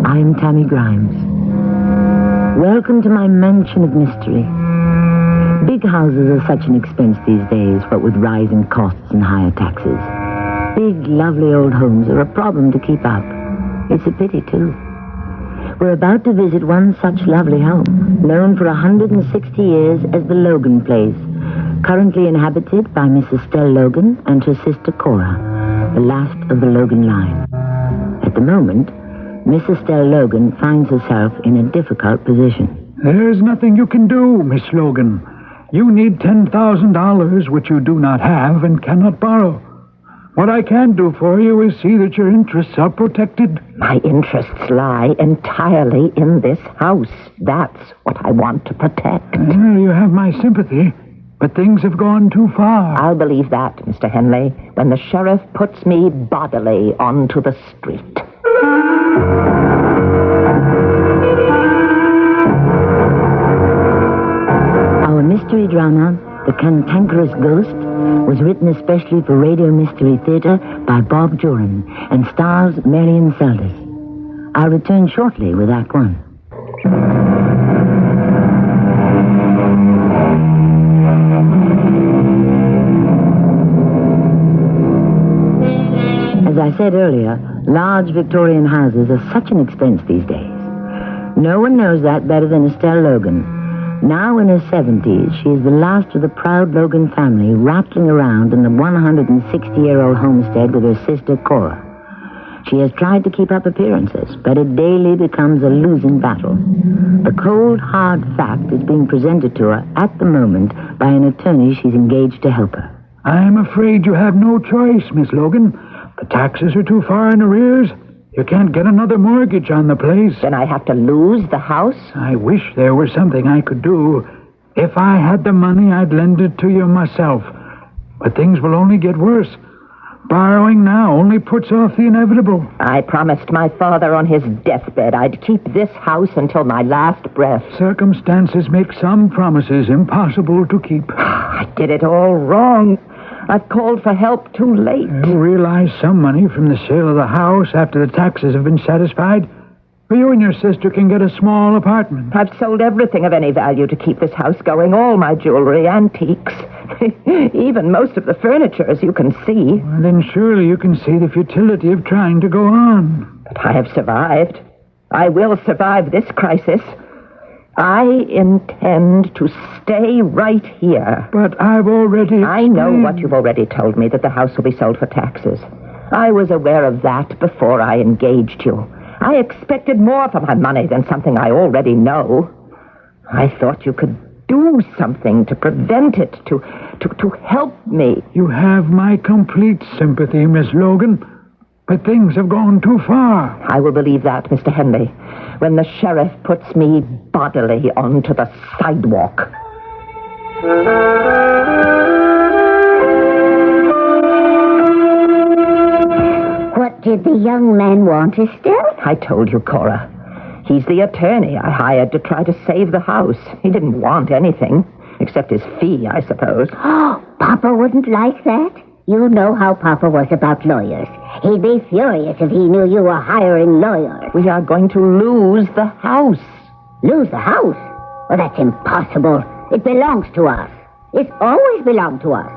I'm Tammy Grimes. Welcome to my mansion of mystery. Big houses are such an expense these days, what with rising costs and higher taxes. Big, lovely old homes are a problem to keep up. It's a pity, too. We're about to visit one such lovely home, known for 160 years as the Logan Place, currently inhabited by Miss Estelle Logan and her sister Cora, the last of the Logan line. At the moment, Miss Estelle Logan finds herself in a difficult position. There's nothing you can do, Miss Logan. You need $10,000, which you do not have and cannot borrow. What I can do for you is see that your interests are protected. My interests lie entirely in this house. That's what I want to protect. Well, you have my sympathy, but things have gone too far. I'll believe that, Mr. Henley, when the sheriff puts me bodily onto the street. Our mystery drama, The Cantankerous Ghost, was written especially for Radio Mystery Theater by Bob Joran and stars Marion Seldes. I'll return shortly with Act One. As I said earlier, large Victorian houses are such an expense these days. No one knows that better than Estelle Logan. Now in her 70s, she is the last of the proud Logan family rattling around in the 160-year-old homestead with her sister Cora. She has tried to keep up appearances, but it daily becomes a losing battle. The cold, hard fact is being presented to her at the moment by an attorney she's engaged to help her. I'm afraid you have no choice, Miss Logan. The taxes are too far in arrears. You can't get another mortgage on the place. Then I have to lose the house? I wish there were something I could do. If I had the money, I'd lend it to you myself. But things will only get worse. Borrowing now only puts off the inevitable. I promised my father on his deathbed I'd keep this house until my last breath. Circumstances make some promises impossible to keep. I did it all wrong. I've called for help too late. You realize some money from the sale of the house after the taxes have been satisfied? You and your sister can get a small apartment. I've sold everything of any value to keep this house going, all my jewelry, antiques, even most of the furniture, as you can see. Well, then surely you can see the futility of trying to go on. But I have survived. I will survive this crisis. I intend to stay right here. But I've already... I know what you've already told me, that the house will be sold for taxes. I was aware of that before I engaged you. I expected more for my money than something I already know. I thought you could do something to prevent it, to help me. You have my complete sympathy, Miss Logan. But things have gone too far. I will believe that, Mr. Henley, when the sheriff puts me bodily onto the sidewalk. What did the young man want, Estelle? I told you, Cora. He's the attorney I hired to try to save the house. He didn't want anything, except his fee, I suppose. Oh, Papa wouldn't like that. You know how Papa was about lawyers. He'd be furious if he knew you were hiring lawyers. We are going to lose the house. Lose the house? Well, that's impossible. It belongs to us. It's always belonged to us.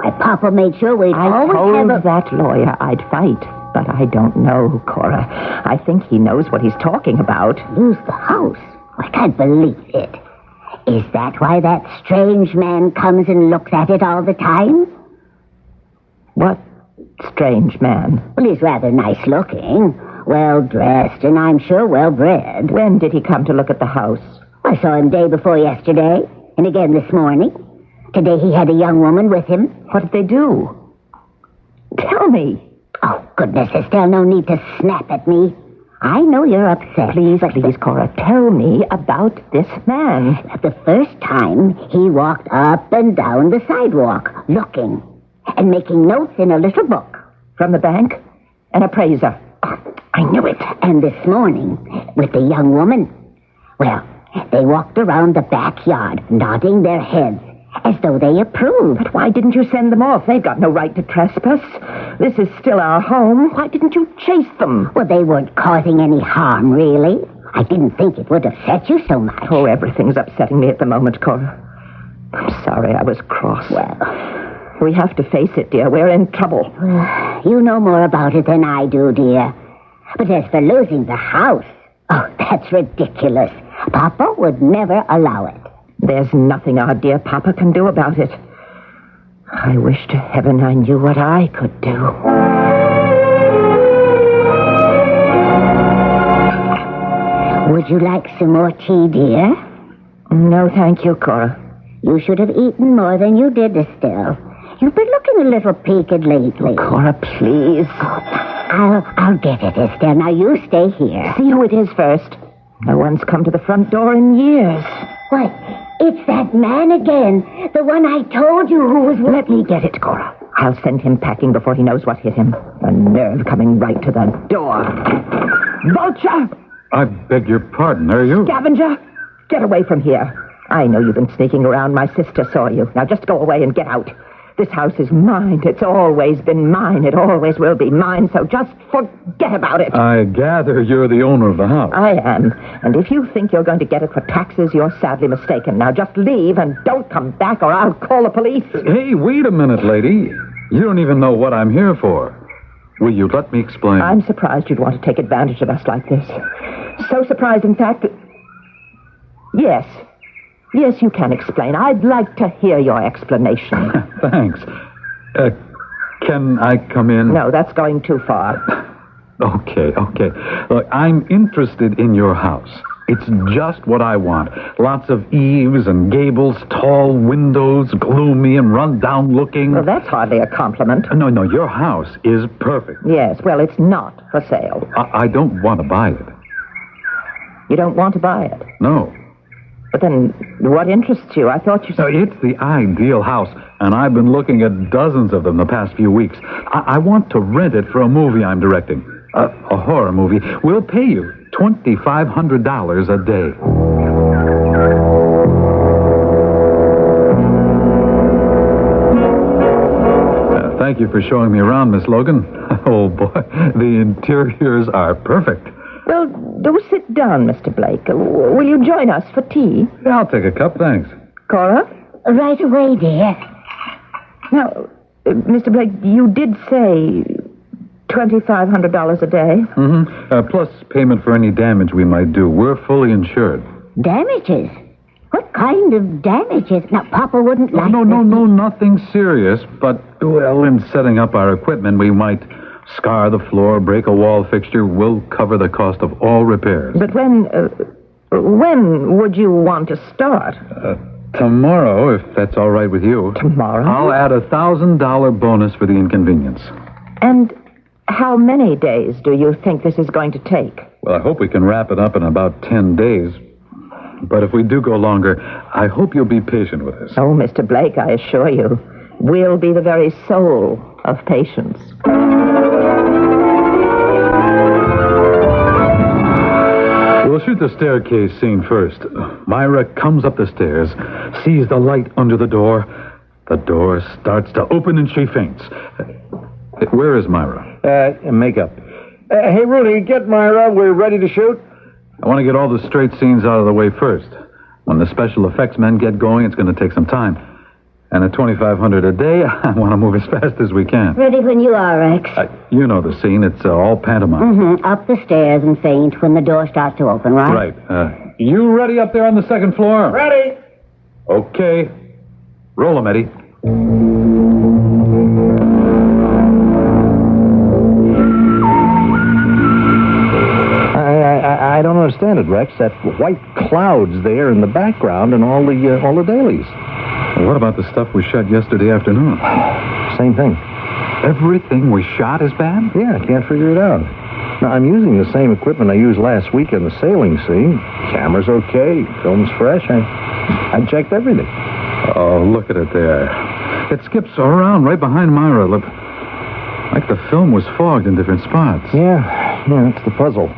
Why, Papa made sure we'd always told have that lawyer I'd fight, but I don't know, Cora. I think he knows what he's talking about. Lose the house? I can't believe it. Is that why that strange man comes and looks at it all the time? What strange man? Well, he's rather nice looking, well-dressed, and I'm sure well-bred. When did he come to look at the house? I saw him day before yesterday, and again this morning. Today he had a young woman with him. What did they do? Tell me. Oh, goodness, Estelle, no need to snap at me. I know you're upset. Please, Cora, tell me about this man. The first time, he walked up and down the sidewalk, looking and making notes in a little book. From the bank? An appraiser. Oh, I knew it. And this morning, with the young woman, well, they walked around the backyard, nodding their heads as though they approve. But why didn't you send them off? They've got no right to trespass. This is still our home. Why didn't you chase them? Well, they weren't causing any harm, really. I didn't think it would upset you so much. Oh, everything's upsetting me at the moment, Cora. I'm sorry I was cross. Well, we have to face it, dear. We're in trouble. you know more about it than I do, dear. But as for losing the house, oh, that's ridiculous. Papa would never allow it. There's nothing our dear Papa can do about it. I wish to heaven I knew what I could do. Would you like some more tea, dear? No, thank you, Cora. You should have eaten more than you did, Estelle. You've been looking a little peaked lately. Cora, please. I'll get it, Estelle. Now you stay here. See who it is first. No one's come to the front door in years. What? It's that man again. The one I told you who was... Let me get it, Cora. I'll send him packing before he knows what hit him. The nerve coming right to the door. Vulture! I beg your pardon, are you? Scavenger! Get away from here. I know you've been sneaking around. My sister saw you. Now just go away and get out. This house is mine. It's always been mine. It always will be mine, so just forget about it. I gather you're the owner of the house. I am. And if you think you're going to get it for taxes, you're sadly mistaken. Now just leave and don't come back or I'll call the police. Hey, wait a minute, lady. You don't even know what I'm here for. Will you let me explain? I'm surprised you'd want to take advantage of us like this. So surprised, in fact, that... Yes. Yes, you can explain. I'd like to hear your explanation. Thanks. Can I come in? No, that's going too far. Okay. Look, I'm interested in your house. It's just what I want. Lots of eaves and gables, tall windows, gloomy and run-down looking. Well, that's hardly a compliment. No, your house is perfect. Yes, well, it's not for sale. I don't want to buy it. You don't want to buy it? No. But then, what interests you? I thought you said... It's the ideal house, and I've been looking at dozens of them the past few weeks. I want to rent it for a movie I'm directing. A horror movie. We'll pay you $2,500 a day. Thank you for showing me around, Miss Logan. Oh, boy, the interiors are perfect. Well, do sit down, Mr. Blake. Will you join us for tea? Yeah, I'll take a cup, thanks. Cora? Right away, dear. Now, Mr. Blake, you did say $2,500 a day? Mm-hmm. Plus payment for any damage we might do. We're fully insured. Damages? What kind of damages? Now, Papa wouldn't like... No, nothing serious. But, well, in setting up our equipment, we might... scar the floor, break a wall fixture. We'll cover the cost of all repairs. But when would you want to start? Tomorrow, if that's all right with you. Tomorrow? I'll add a $1,000 bonus for the inconvenience. And how many days do you think this is going to take? Well, I hope we can wrap it up in about 10 days. But if we do go longer, I hope you'll be patient with us. Oh, Mr. Blake, I assure you, we'll be the very soul of patience. We'll shoot the staircase scene first. Myra comes up the stairs, sees the light under the door. The door starts to open and she faints. Where is Myra? Makeup. Hey, Rudy, get Myra. We're ready to shoot. I want to get all the straight scenes out of the way first. When the special effects men get going, it's going to take some time. And at $2,500 a day, I want to move as fast as we can. Ready when you are, Rex. You know the scene. It's all pantomime. Mm-hmm. Up the stairs and faint when the door starts to open, right? Right. You ready up there on the second floor? Ready. Okay. Roll 'em, Eddie. I don't understand it, Rex. That white clouds there in the background and all the dailies. Well, what about the stuff we shot yesterday afternoon? Same thing. Everything we shot is bad? Yeah, I can't figure it out. Now, I'm using the same equipment I used last week in the sailing scene. Camera's okay. Film's fresh. I checked everything. Oh, look at it there. It skips around right behind Myra. Look, like the film was fogged in different spots. Yeah, that's the puzzle.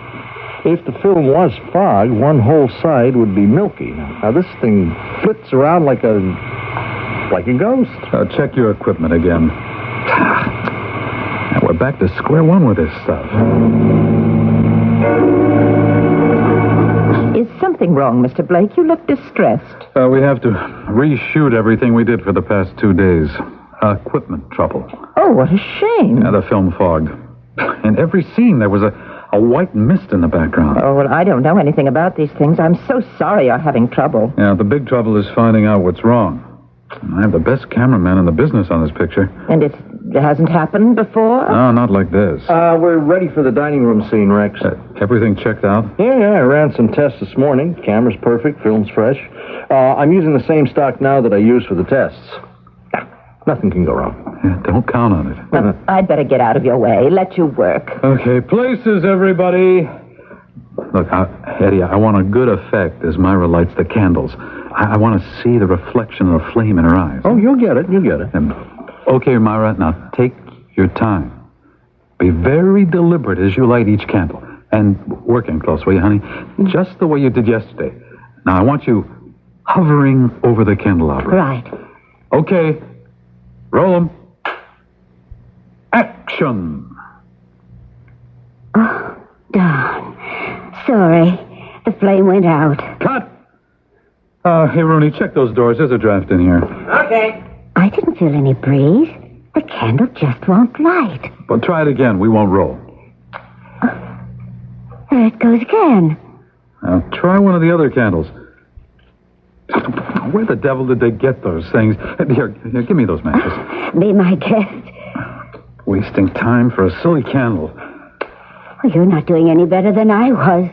If the film was fogged, one whole side would be milky. Now, this thing flits around like a like a ghost. Check your equipment again. And we're back to square one with this stuff. Is something wrong, Mr. Blake? You look distressed. We have to reshoot everything we did for the past 2 days. Equipment trouble. Oh, what a shame. The film fog. In every scene, there was a white mist in the background. Oh, well, I don't know anything about these things. I'm so sorry you're having trouble. Yeah, the big trouble is finding out what's wrong. I have the best cameraman in the business on this picture. And it hasn't happened before? No, not like this. We're ready for the dining room scene, Rex. Everything checked out? Yeah, I ran some tests this morning. Camera's perfect, film's fresh. I'm using the same stock now that I used for the tests. Nothing can go wrong. Yeah, don't count on it. Well, I'd better get out of your way. Let you work. Okay, places, everybody. Look, Eddie, I want a good effect as Myra lights the candles. I want to see the reflection of the flame in her eyes. Oh, you'll get it. Okay, Myra, now take your time. Be very deliberate as you light each candle. And work in close, will you, honey? Just the way you did yesterday. Now, I want you hovering over the candelabra. Right. Okay. Roll 'em. Action. Oh, darn. Sorry. The flame went out. Cut. Hey, Rooney, check those doors. There's a draft in here. Okay. I didn't feel any breeze. The candle just won't light. Well, try it again. We won't roll. There it goes again. Now, try one of the other candles. Where the devil did they get those things? Here, give me those matches. Be my guest. Wasting time for a silly candle. Well, you're not doing any better than I was.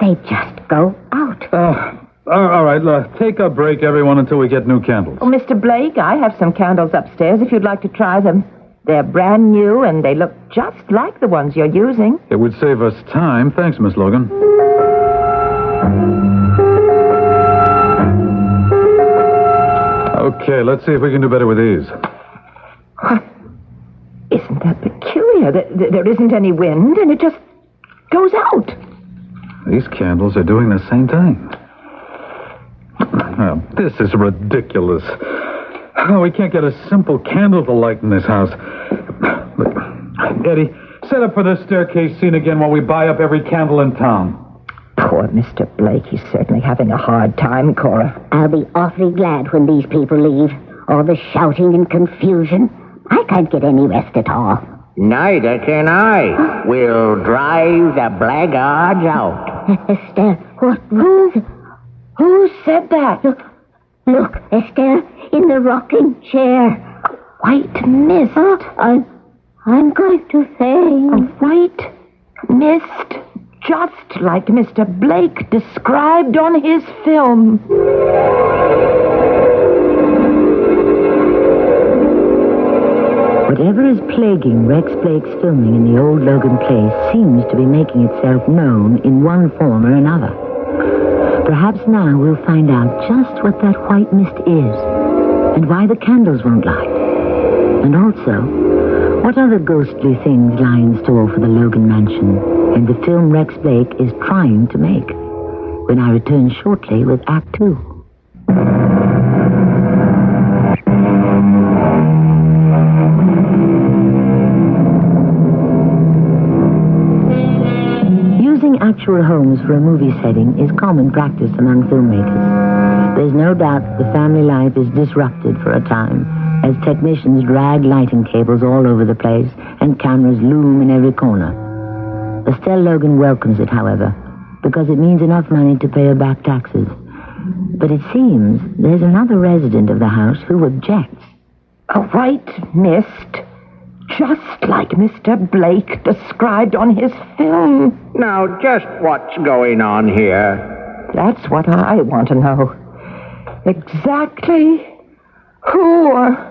They just go out. All right, take a break, everyone, until we get new candles. Oh, Mr. Blake, I have some candles upstairs if you'd like to try them. They're brand new, and they look just like the ones you're using. It would save us time. Thanks, Miss Logan. Okay, let's see if we can do better with these. Isn't that peculiar? There isn't any wind, and it just goes out. These candles are doing the same thing. Oh, this is ridiculous. Oh, we can't get a simple candle to light in this house. Look, Eddie, set up for this staircase scene again while we buy up every candle in town. Poor Mr. Blake, he's certainly having a hard time, Cora. I'll be awfully glad when these people leave. All the shouting and confusion. I can't get any rest at all. Neither can I. We'll drive the blackguards out. Esther, what? Who said that? Look, Esther, in the rocking chair. White mist. I'm going to A faint. white mist, just like Mr. Blake described on his film. Whatever is plaguing Rex Blake's filming in the old Logan place seems to be making itself known in one form or another. Perhaps now we'll find out just what that white mist is and why the candles won't light. And also, what other ghostly things lie in store for the Logan mansion and the film Rex Blake is trying to make. When I return shortly with Act 2. Using actual homes for a movie setting is common practice among filmmakers. There's no doubt that the family life is disrupted for a time as technicians drag lighting cables all over the place and cameras loom in every corner. Estelle Logan welcomes it, however, because it means enough money to pay her back taxes. But it seems there's another resident of the house who objects. A white mist, just like Mr. Blake described on his film. Now, just what's going on here? That's what I want to know. Exactly who or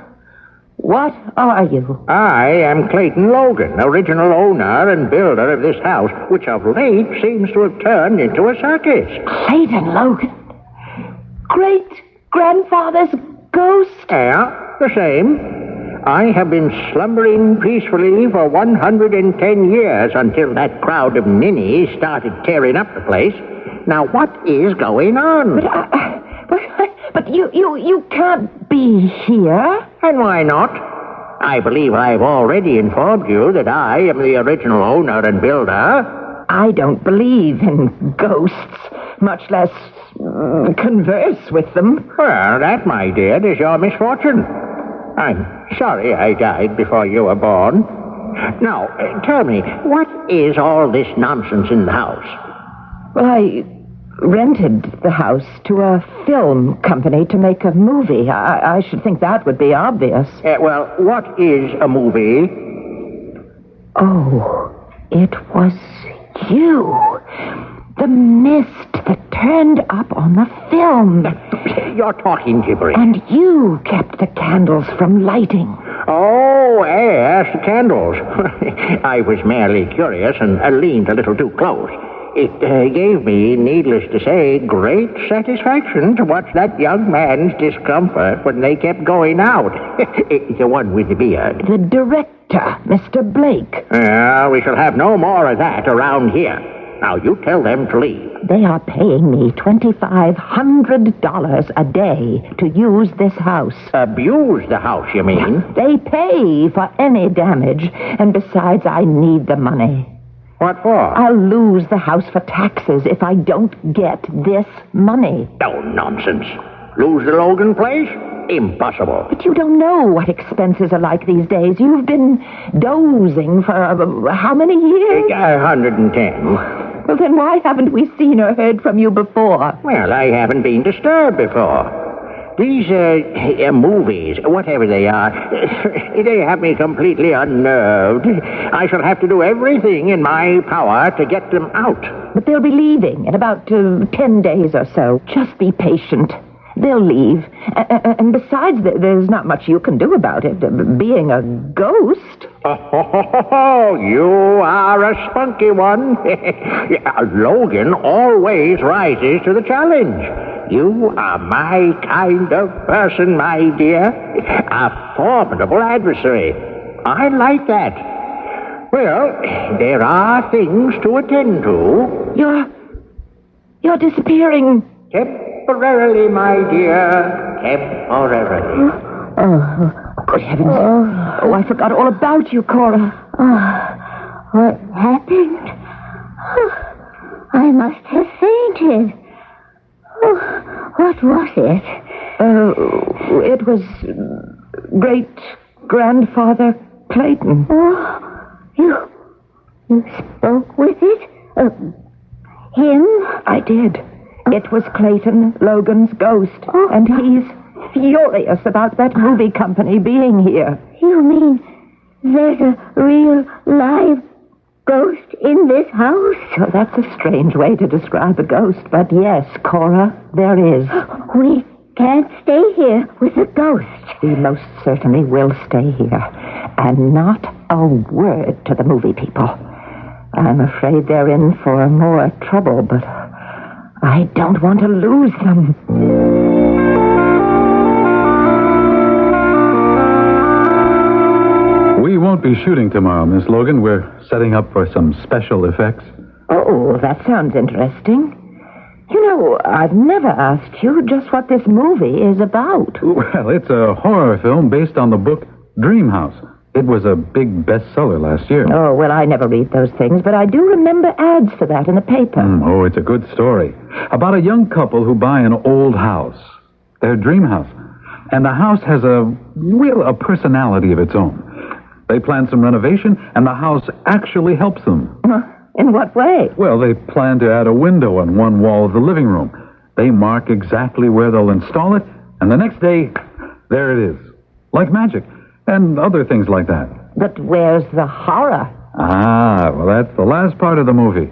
what are you? I am Clayton Logan, original owner and builder of this house, which of late seems to have turned into a circus. Clayton Logan? Great-grandfather's ghost? Yeah, the same. I have been slumbering peacefully for 110 years until that crowd of ninnies But you can't be here. And why not? I believe I've already informed you that I am the original owner and builder. I don't believe in ghosts, much less converse with them. Well, that, my dear, is your misfortune. I'm sorry I died before you were born. Now, tell me, what is all this nonsense in the house? Well, I rented the house to a film company to make a movie. I should think that would be obvious. Well, what is a movie? Oh, it was you. The mist that turned up on the film. You're talking gibberish. And you kept the candles from lighting. Oh, yes, the candles. I was merely curious and leaned a little too close. It gave me, needless to say, great satisfaction to watch that young man's discomfort when they kept going out. The one with the beard. The director, Mr. Blake. We shall have no more of that around here. Now, you tell them to leave. They are paying me $2,500 a day to use this house. Abuse the house, you mean? They pay for any damage, and besides, I need the money. What for? I'll lose the house for taxes if I don't get this money. Oh, nonsense. Lose the Logan place? Impossible. But you don't know what expenses are like these days. You've been dozing for how many years? 110. Well, then why haven't we seen or heard from you before? Well, I haven't been disturbed before. These movies, whatever they are, they have me completely unnerved. I shall have to do everything in my power to get them out. But they'll be leaving in about 10 days or so. Just be patient. They'll leave. And besides, there's not much you can do about it. Being a ghost. Oh, you are a spunky one. Logan always rises to the challenge. You are my kind of person, my dear. A formidable adversary. I like that. Well, there are things to attend to. You're disappearing. Temporarily, my dear. Temporarily. Oh, good heavens. Oh, I forgot all about you, Cora. What happened? I must have fainted. What was it? It was great-grandfather Clayton. Oh, you spoke with it? Him? I did. It was Clayton, Logan's ghost, and he's furious about that movie company being here. You mean there's a real live ghost in this house? So that's a strange way to describe a ghost, but yes, Cora, there is. We can't stay here with the ghost. We most certainly will stay here, and not a word to the movie people. I'm afraid they're in for more trouble, but I don't want to lose them. We won't be shooting tomorrow, Miss Logan. We're setting up for some special effects. Oh, that sounds interesting. You know, I've never asked you just what this movie is about. Well, it's a horror film based on the book Dreamhouse. It was a big bestseller last year. Oh, well, I never read those things, but I do remember ads for that in the paper. Oh, it's a good story. About a young couple who buy an old house. Their dream house. And the house has a personality of its own. They plan some renovation, and the house actually helps them. In what way? Well, they plan to add a window on one wall of the living room. They mark exactly where they'll install it, and the next day, there it is. Like magic. And other things like that. But where's the horror? Well, that's the last part of the movie.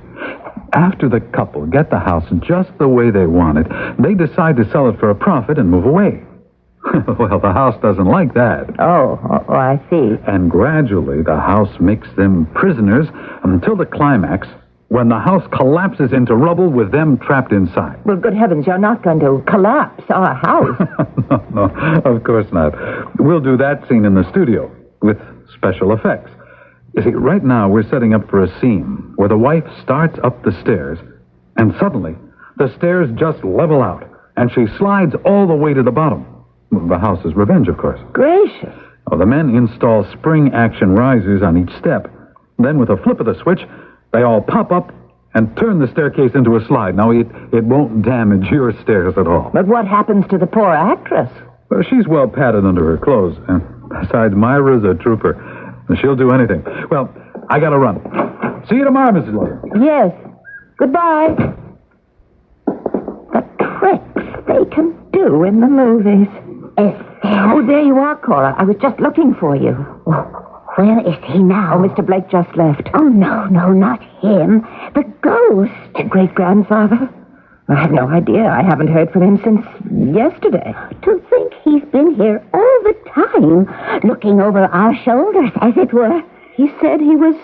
After the couple get the house just the way they want it, they decide to sell it for a profit and move away. Well, the house doesn't like that. Oh, I see. And gradually, the house makes them prisoners until the climax, when the house collapses into rubble with them trapped inside. Well, good heavens, you're not going to collapse our house. No, of course not. We'll do that scene in the studio with special effects. You see, right now we're setting up for a scene where the wife starts up the stairs, and suddenly the stairs just level out, and she slides all the way to the bottom. The house's revenge, of course. Gracious. The men install spring-action risers on each step. Then, with a flip of the switch, they all pop up and turn the staircase into a slide. Now, it won't damage your stairs at all. But what happens to the poor actress? Well, she's well padded under her clothes. And besides, Myra's a trooper. She'll do anything. Well, I gotta run. See you tomorrow, Mrs. Logan. Yes. Goodbye. The tricks they can do in the movies. Oh, there you are, Cora. I was just looking for you. Where is he now? Oh, Mr. Blake just left. Oh, no, not him. The ghost. The great-grandfather? I have no idea. I haven't heard from him since yesterday. To think he's been here all the time, looking over our shoulders, as it were. He said he was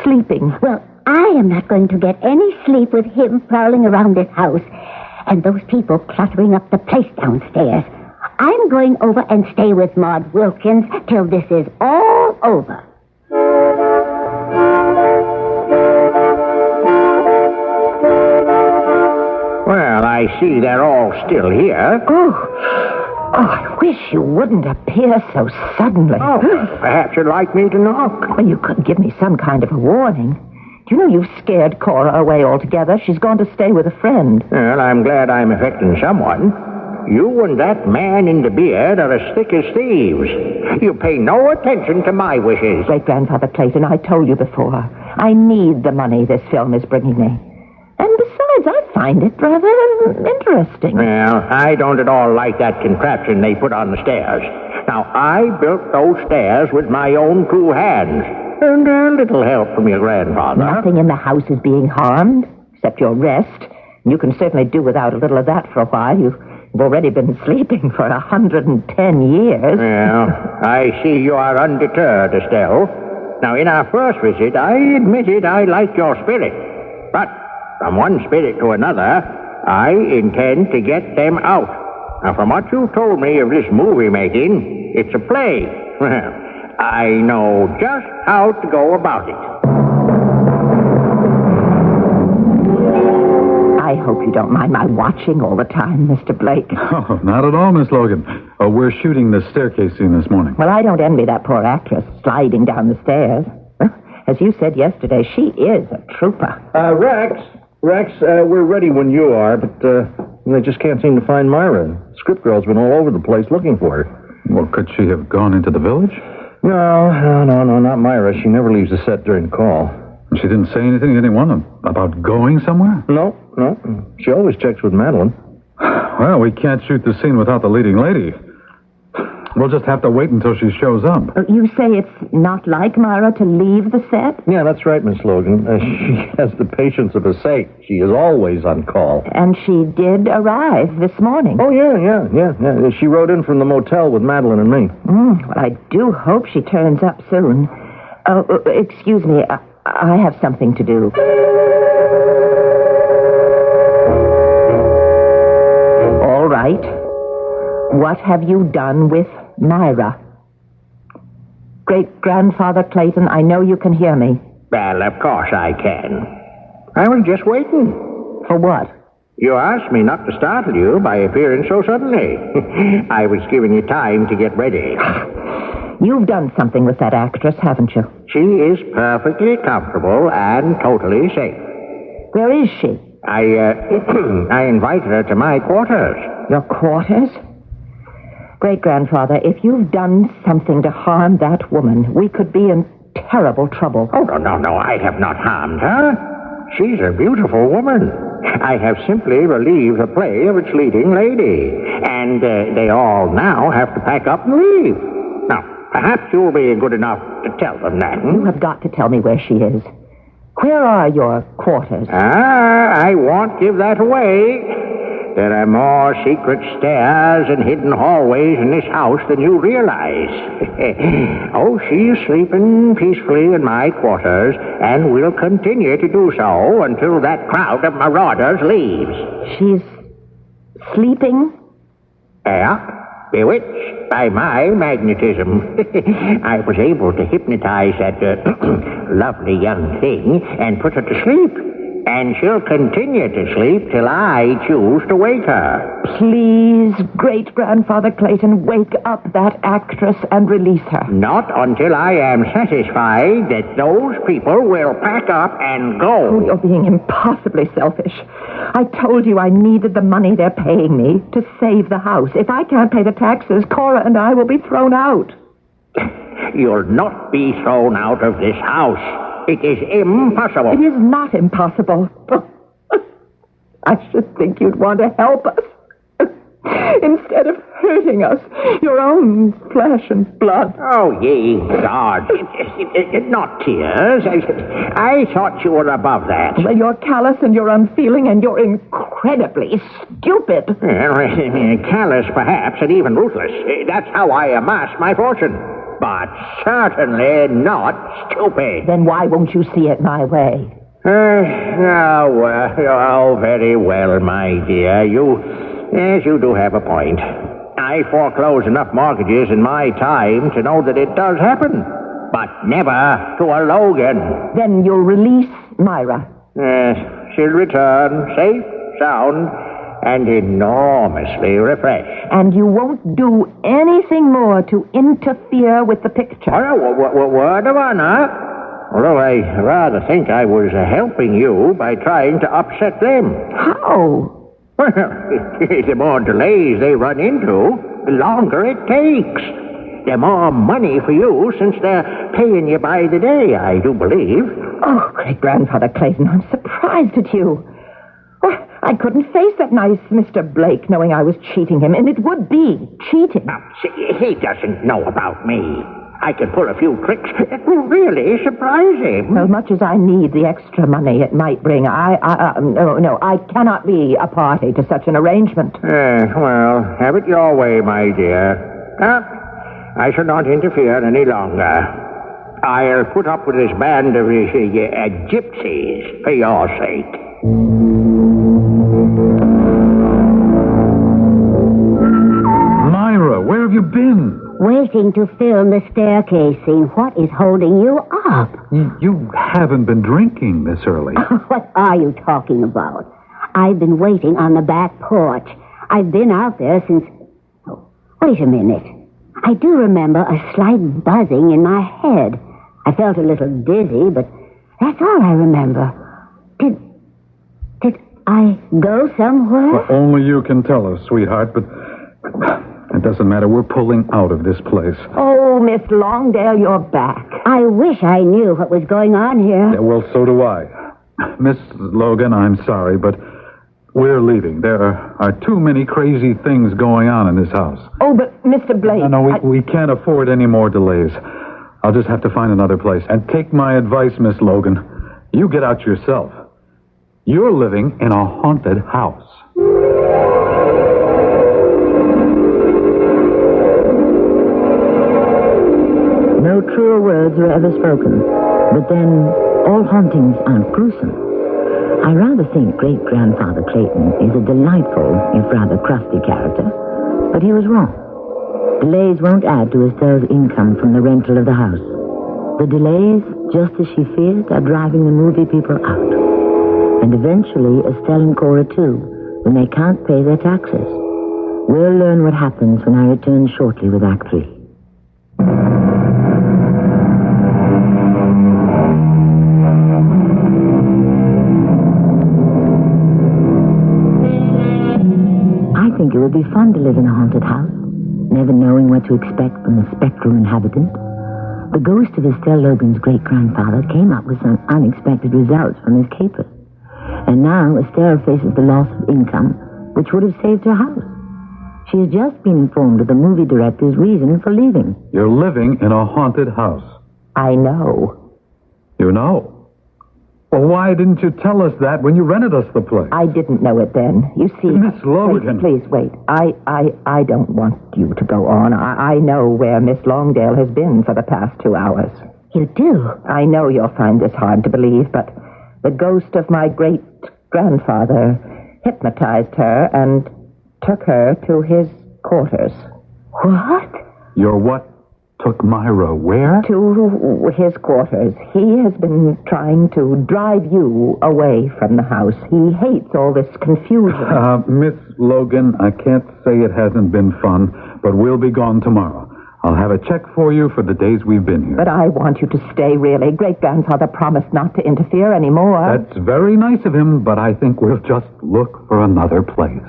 sleeping. Well, I am not going to get any sleep with him prowling around this house and those people cluttering up the place downstairs. I'm going over and stay with Maud Wilkins till this is all over. Well, I see they're all still here. Oh, I wish you wouldn't appear so suddenly. Oh, perhaps you'd like me to knock. Well, you could give me some kind of a warning. Do you know you've scared Cora away altogether? She's gone to stay with a friend. Well, I'm glad I'm affecting someone. You and that man in the beard are as thick as thieves. You pay no attention to my wishes. Great-grandfather Clayton, I told you before. I need the money this film is bringing me. And besides, I find it rather interesting. Well, I don't at all like that contraption they put on the stairs. Now, I built those stairs with my own two hands. And a little help from your grandfather. Nothing in the house is being harmed, except your rest. You can certainly do without a little of that for a while. You've already been sleeping for 110 years. Well, I see you are undeterred, Estelle. Now, in our first visit, I admitted I liked your spirit. But from one spirit to another, I intend to get them out. Now, from what you told me of this movie making, it's a play. Well, I know just how to go about it. I hope you don't mind my watching all the time, Mr. Blake. Oh, not at all, Miss Logan. We're shooting the staircase scene this morning. Well, I don't envy that poor actress sliding down the stairs. As you said yesterday, she is a trooper. Rex, we're ready when you are, but they just can't seem to find Myra. Script girl's been all over the place looking for her. Well, could she have gone into the village? No, not Myra. She never leaves the set during call. She didn't say anything to anyone about going somewhere? No. She always checks with Madeline. Well, we can't shoot the scene without the leading lady. We'll just have to wait until she shows up. You say it's not like Myra to leave the set? Yeah, that's right, Miss Logan. She has the patience of a saint. She is always on call. And she did arrive this morning. Oh, yeah. She rode in from the motel with Madeline and me. Well, I do hope she turns up soon. Excuse me, I have something to do. All right. What have you done with Myra? Great-grandfather Clayton, I know you can hear me. Well, of course I can. I was just waiting. For what? You asked me not to startle you by appearing so suddenly. I was giving you time to get ready. You've done something with that actress, haven't you? She is perfectly comfortable and totally safe. Where is she? I invited her to my quarters. Your quarters? Great-grandfather, if you've done something to harm that woman, we could be in terrible trouble. Oh, no, I have not harmed her. She's a beautiful woman. I have simply relieved the play of its leading lady. And they all now have to pack up and leave. Now, perhaps you'll be good enough to tell them that. You have got to tell me where she is. Where are your quarters? I won't give that away. There are more secret stairs and hidden hallways in this house than you realize. Oh, she is sleeping peacefully in my quarters and will continue to do so until that crowd of marauders leaves. She's sleeping? Yeah, bewitched by my magnetism. I was able to hypnotize that lovely young thing and put her to sleep. and she'll continue to sleep till I choose to wake her. Please, great-grandfather Clayton, wake up that actress and release her. Not until I am satisfied that those people will pack up and go. Oh, you're being impossibly selfish. I told you I needed the money they're paying me to save the house. If I can't pay the taxes, Cora and I will be thrown out. You'll not be thrown out of this house. It is impossible. It is not impossible. I should think you'd want to help us. Instead of hurting us, your own flesh and blood. Oh, ye gods. Not tears. I thought you were above that. Well, you're callous and you're unfeeling and you're incredibly stupid. Callous, perhaps, and even ruthless. That's how I amass my fortune. But certainly not stupid. Then why won't you see it my way? Very well, my dear. Yes, you do have a point. I foreclose enough mortgages in my time to know that it does happen. But never to a Logan. Then you'll release Myra. Yes, she'll return, safe, sound, and enormously refreshed. And you won't do anything more to interfere with the picture. Word of honor. Although I rather think I was helping you by trying to upset them. How? Well, the more delays they run into, the longer it takes. The more money for you, since they're paying you by the day, I do believe. Oh, great-grandfather Clayton, I'm surprised at you. Oh, I couldn't face that nice Mr. Blake knowing I was cheating him, and it would be cheating. Now, see, he doesn't know about me. I can pull a few tricks that will really surprise him. As much as I need the extra money it might bring, no, I cannot be a party to such an arrangement. Well, have it your way, my dear. I shall not interfere any longer. I'll put up with this band of gypsies for your sake. Myra, where have you been? Waiting to film the staircase scene. What is holding you up? You haven't been drinking this early. What are you talking about? I've been waiting on the back porch. I've been out there since... Oh, wait a minute. I do remember a slight buzzing in my head. I felt a little dizzy, but that's all I remember. Did I go somewhere? Well, only you can tell us, sweetheart, but... It doesn't matter. We're pulling out of this place. Oh, Miss Longdale, you're back. I wish I knew what was going on here. Yeah, well, so do I. Miss Logan, I'm sorry, but we're leaving. There are too many crazy things going on in this house. Oh, but Mr. Blake... No, we can't afford any more delays. I'll just have to find another place. And take my advice, Miss Logan. You get out yourself. You're living in a haunted house. No truer words were ever spoken. But then, all hauntings aren't gruesome. I rather think great-grandfather Clayton is a delightful, if rather crusty character. But he was wrong. Delays won't add to Estelle's income from the rental of the house. The delays, just as she feared, are driving the movie people out. And eventually, Estelle and Cora too, when they can't pay their taxes. We'll learn what happens when I return shortly with Act 3. I think it would be fun to live in a haunted house, never knowing what to expect from the spectral inhabitant. The ghost of Estelle Logan's great-grandfather came up with some unexpected results from his capers. And now Estelle faces the loss of income, which would have saved her house. She has just been informed of the movie director's reason for leaving. You're living in a haunted house. I know. You know? Well, why didn't you tell us that when you rented us the place? I didn't know it then. You see... Miss Logan. Please, wait. I don't want you to go on. I know where Miss Longdale has been for the past 2 hours. You do? I know you'll find this hard to believe, but the ghost of my great-grandfather hypnotized her and took her to his quarters. What? Your what? took Myra where? To his quarters. He has been trying to drive you away from the house. He hates all this confusion. Miss Logan, I can't say it hasn't been fun, but we'll be gone tomorrow. I'll have a check for you for the days we've been here. But I want you to stay, really. Great-grandfather promised not to interfere anymore. That's very nice of him, but I think we'll just look for another place.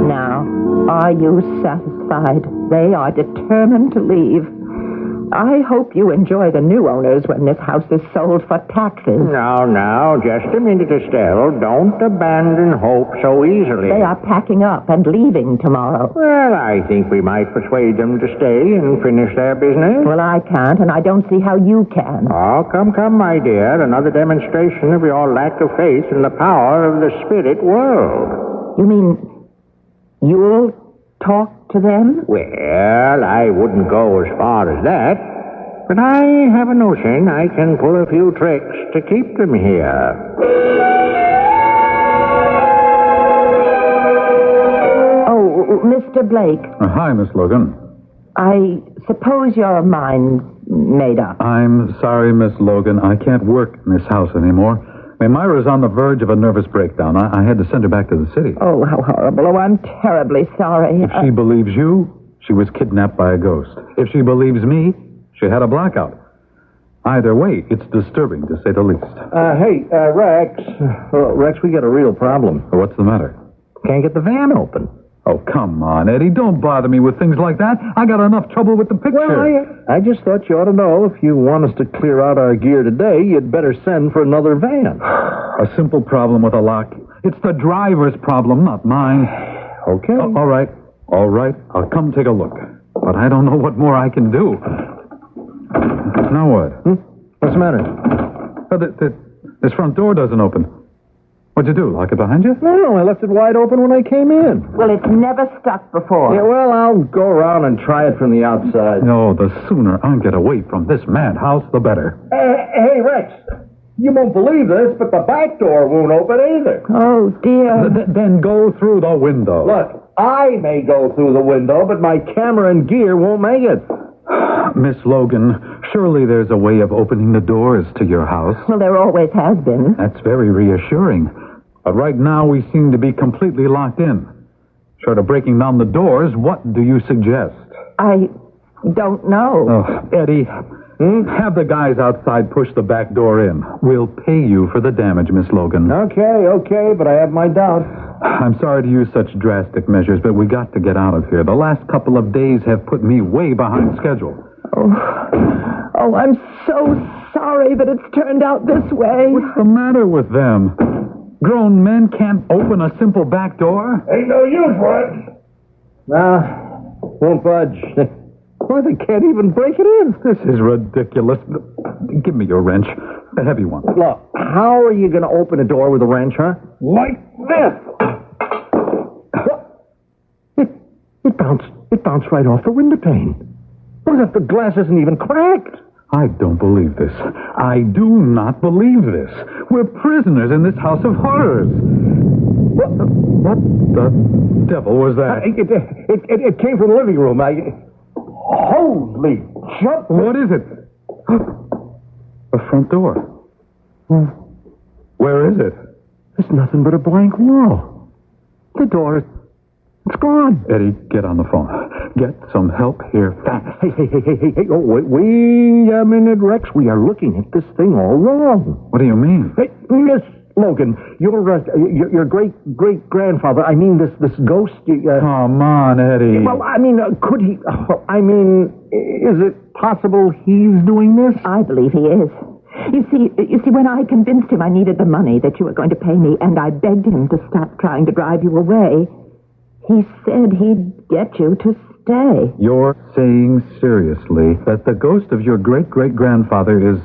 Now, are you satisfied? They are determined to leave. I hope you enjoy the new owners when this house is sold for taxes. Now, just a minute, Estelle. Don't abandon hope so easily. They are packing up and leaving tomorrow. Well, I think we might persuade them to stay and finish their business. Well, I can't, and I don't see how you can. Oh, come, my dear. Another demonstration of your lack of faith in the power of the spirit world. You mean you'll talk to them? Well, I wouldn't go as far as that. But I have a notion I can pull a few tricks to keep them here. Oh, Mr. Blake. Hi, Miss Logan. I suppose your mind's made up. I'm sorry, Miss Logan. I can't work in this house anymore. Myra's on the verge of a nervous breakdown. I had to send her back to the city. Oh, how horrible. Oh, I'm terribly sorry. If she believes you, she was kidnapped by a ghost. If she believes me, she had a blackout. Either way, it's disturbing, to say the least. Hey, Rex. Rex, we got a real problem. What's the matter? Can't get the van open. Oh, come on, Eddie. Don't bother me with things like that. I got enough trouble with the picture. Well, I just thought you ought to know if you want us to clear out our gear today, you'd better send for another van. A simple problem with a lock. It's the driver's problem, not mine. Okay. All right. I'll come take a look. But I don't know what more I can do. Now what? What's the matter? This front door doesn't open. What'd you do, lock it behind you? No, I left it wide open when I came in. Well, it's never stuck before. Yeah, well, I'll go around and try it from the outside. No, the sooner I get away from this madhouse, the better. Hey, Rex, you won't believe this, but the back door won't open either. Oh, dear. Then go through the window. Look, I may go through the window, but my camera and gear won't make it. Miss Logan, surely there's a way of opening the doors to your house. Well, there always has been. That's very reassuring. But right now, we seem to be completely locked in. Short of breaking down the doors, what do you suggest? I don't know. Oh, Eddie, have the guys outside push the back door in. We'll pay you for the damage, Miss Logan. Okay, but I have my doubts. I'm sorry to use such drastic measures, but we got to get out of here. The last couple of days have put me way behind schedule. Oh, I'm so sorry that it's turned out this way. What's the matter with them? Grown men can't open a simple back door? Ain't no use for it. Nah, won't budge. Why, they can't even break it in. This is ridiculous. Give me your wrench. The heavy one. Look, how are you going to open a door with a wrench, huh? Like this. It bounced right off the window pane. What if the glass isn't even cracked? I don't believe this. I do not believe this. We're prisoners in this house of horrors. What the devil was that? It came from the living room. Holy jump! What is it? The front door. Where is it? There's nothing but a blank wall. The door, it's gone. Eddie, get on the phone. Get some help here fast. Hey. Oh, wait a minute, Rex. We are looking at this thing all wrong. What do you mean? Hey, Miss Logan, your great-grandfather, I mean, this ghost... Come on, Eddie. Well, I mean, could he... is it possible he's doing this? I believe he is. You see, when I convinced him I needed the money that you were going to pay me, and I begged him to stop trying to drive you away, he said he'd get you to stay. You're saying seriously that the ghost of your great-great-grandfather is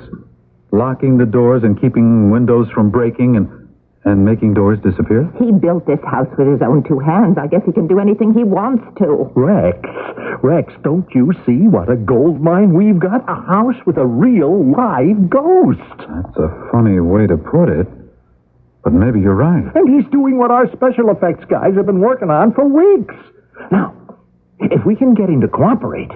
locking the doors and keeping windows from breaking and making doors disappear? He built this house with his own two hands. I guess he can do anything he wants to. Rex, don't you see what a gold mine we've got? A house with a real live ghost. That's a funny way to put it, but maybe you're right. And he's doing what our special effects guys have been working on for weeks. Now, If we can get him to cooperate,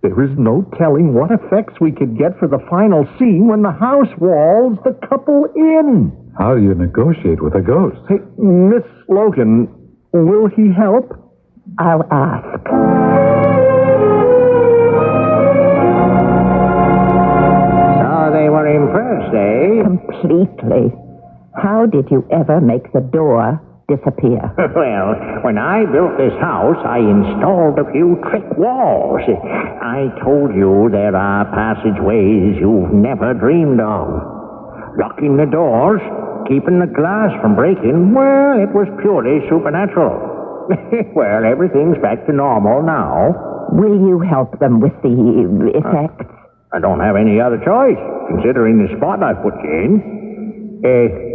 there is no telling what effects we could get for the final scene when the house walls the couple in. How do you negotiate with a ghost? Hey, Miss Logan, will he help? I'll ask. So they were impressed, eh? Completely. How did you ever make the door disappear? Well, when I built this house, I installed a few trick walls. I told you there are passageways you've never dreamed of. Locking the doors, keeping the glass from breaking, well, it was purely supernatural. Well, everything's back to normal now. Will you help them with the effects? I don't have any other choice, considering the spot I put you in.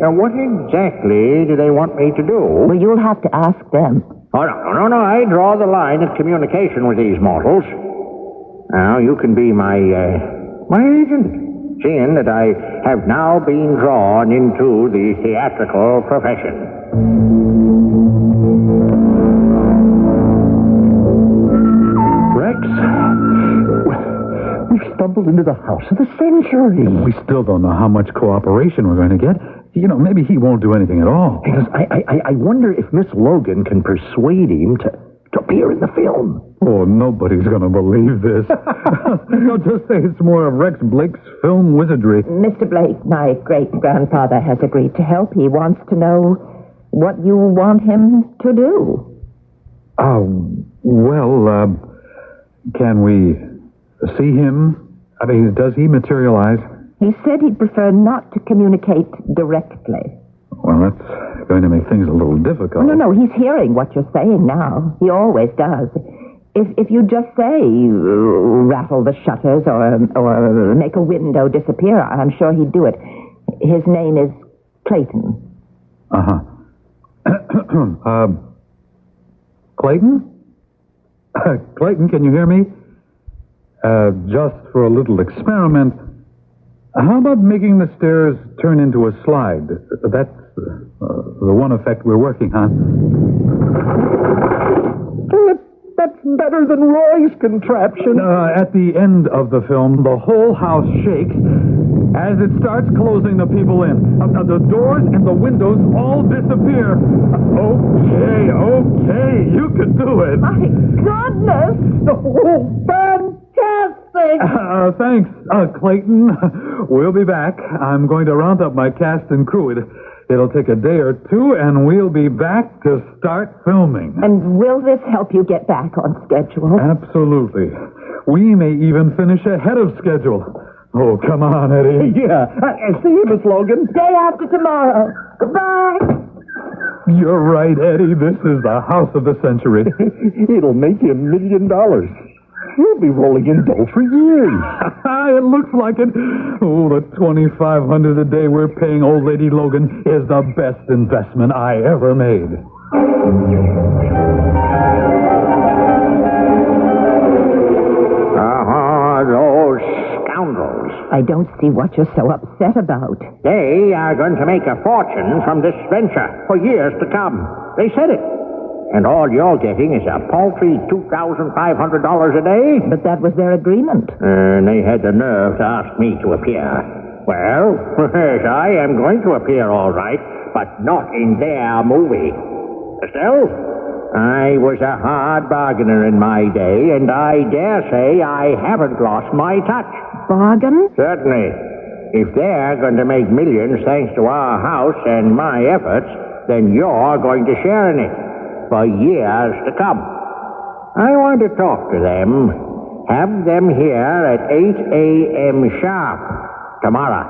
Now, what exactly do they want me to do? Well, you'll have to ask them. Oh, no. I draw the line at communication with these mortals. Now, you can be my agent, seeing that I have now been drawn into the theatrical profession. Rex, we've stumbled into the house of the century. We still don't know how much cooperation we're going to get. Maybe he won't do anything at all. Because I wonder if Miss Logan can persuade him to appear in the film. Oh, nobody's going to believe this. They'll just say it's more of Rex Blake's film wizardry. Mr. Blake, my great-grandfather, has agreed to help. He wants to know what you want him to do. Can we see him? I mean, does he materialize? He said he'd prefer not to communicate directly. Well, that's going to make things a little difficult. No, he's hearing what you're saying now. He always does. If you just say, rattle the shutters or make a window disappear, I'm sure he'd do it. His name is Clayton. Uh-huh. Clayton? Clayton, can you hear me? Just for a little experiment, how about making the stairs turn into a slide? That's the one effect we're working on. That's better than Roy's contraption. At the end of the film, the whole house shakes as it starts closing the people in. The doors and the windows all disappear. Okay, you can do it. My goodness! Oh, fantastic! Thanks, Clayton. We'll be back. I'm going to round up my cast and crew. It'll take a day or two, and we'll be back to start filming. And will this help you get back on schedule? Absolutely. We may even finish ahead of schedule. Oh, come on, Eddie. Yeah. See you, Miss Logan. Day after tomorrow. Goodbye. You're right, Eddie. This is the house of the century. It'll make you $1 million. You'll be rolling in dough for years. It looks like it. Oh, the $2,500 a day we're paying old lady Logan is the best investment I ever made. Those scoundrels. I don't see what you're so upset about. They are going to make a fortune from this venture for years to come. They said it. And all you're getting is a paltry $2,500 a day? But that was their agreement. And they had the nerve to ask me to appear. Well, I am going to appear all right, but not in their movie. Estelle, I was a hard bargainer in my day, and I dare say I haven't lost my touch. Bargain? Certainly. If they're going to make millions thanks to our house and my efforts, then you're going to share in it. For years to come. I want to talk to them. Have them here at 8 a.m. sharp tomorrow.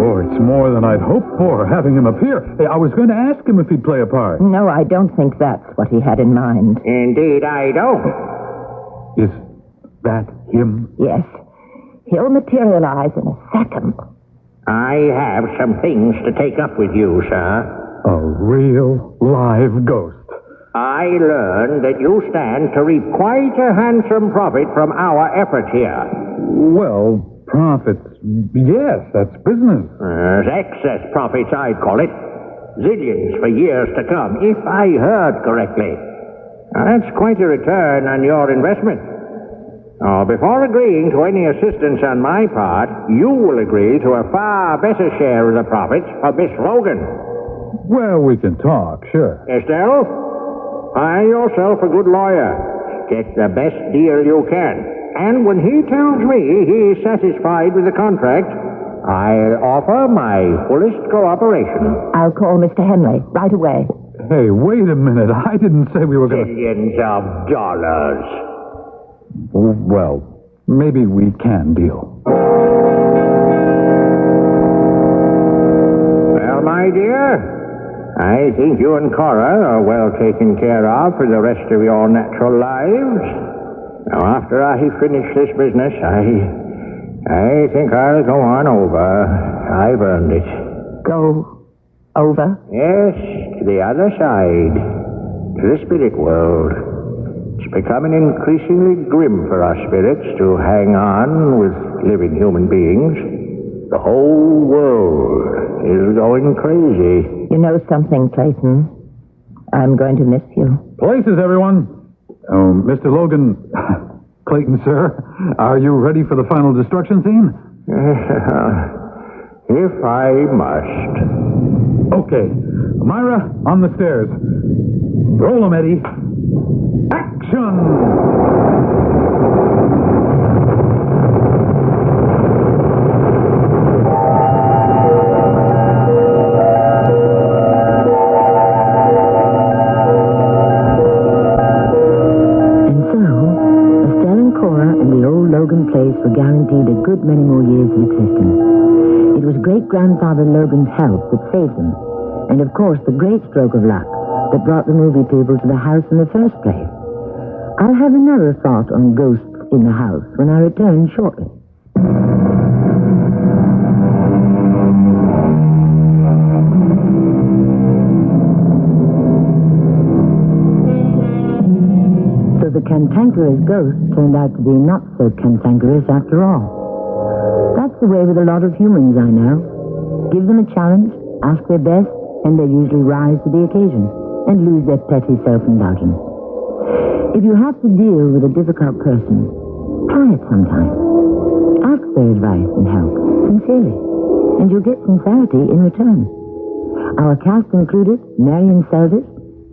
Oh, it's more than I'd hoped for, having him appear. I was going to ask him if he'd play a part. No, I don't think that's what he had in mind. Indeed, I don't. Is that him? Yes. He'll materialize in a second. I have some things to take up with you, sir. A real live ghost. I learned that you stand to reap quite a handsome profit from our efforts here. Well, profits, yes, that's business. Excess profits, I'd call it. zillions for years to come, if I heard correctly. Now, that's quite a return on your investment. Now, before agreeing to any assistance on my part, you will agree to a far better share of the profits for Miss Logan. Well, we can talk, sure. Estelle, find yourself a good lawyer. Get the best deal you can. And when he tells me he's satisfied with the contract, I'll offer my fullest cooperation. I'll call Mr. Henley right away. Hey, wait a minute. I didn't say we were going to... Billions of dollars. Well, maybe we can deal. Well, my dear, I think you and Cora are well taken care of for the rest of your natural lives. Now, after I finish this business, I think I'll go on over. I've earned it. Go over? Yes, to the other side. To the spirit world. It's becoming increasingly grim for our spirits to hang on with living human beings. The whole world is going crazy. You know something, Clayton? I'm going to miss you. Places, everyone. Mr. Logan... Clayton, sir, are you ready for the final destruction scene? If I must. Okay. Myra, on the stairs. Roll 'em, Eddie. Action! Were guaranteed a good many more years of existence. It was great-grandfather Logan's help that saved them, and of course the great stroke of luck that brought the movie people to the house in the first place. I'll have another thought on ghosts in the house when I return shortly. The cantankerous ghost turned out to be not so cantankerous after all. That's the way with a lot of humans I know. Give them a challenge, ask their best, and they usually rise to the occasion and lose their petty self-indulgence. If you have to deal with a difficult person, try it sometime. Ask their advice and help, sincerely, and you'll get sincerity in return. Our cast included Marion Seldes,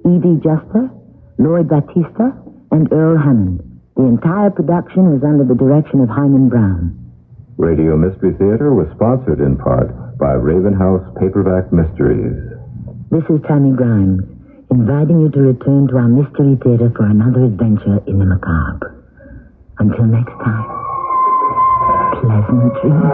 Edie Juster, Lloyd Batista, and Earl Hammond. The entire production was under the direction of Hyman Brown. Radio Mystery Theater was sponsored in part by Raven House Paperback Mysteries. This is Tammy Grimes, inviting you to return to our Mystery Theater for another adventure in the macabre. Until next time, pleasant dreams.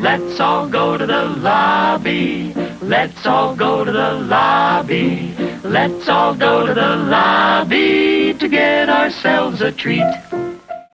Let's all go to the lobby. Let's all go to the lobby. Let's all go to the lobby to get ourselves a treat.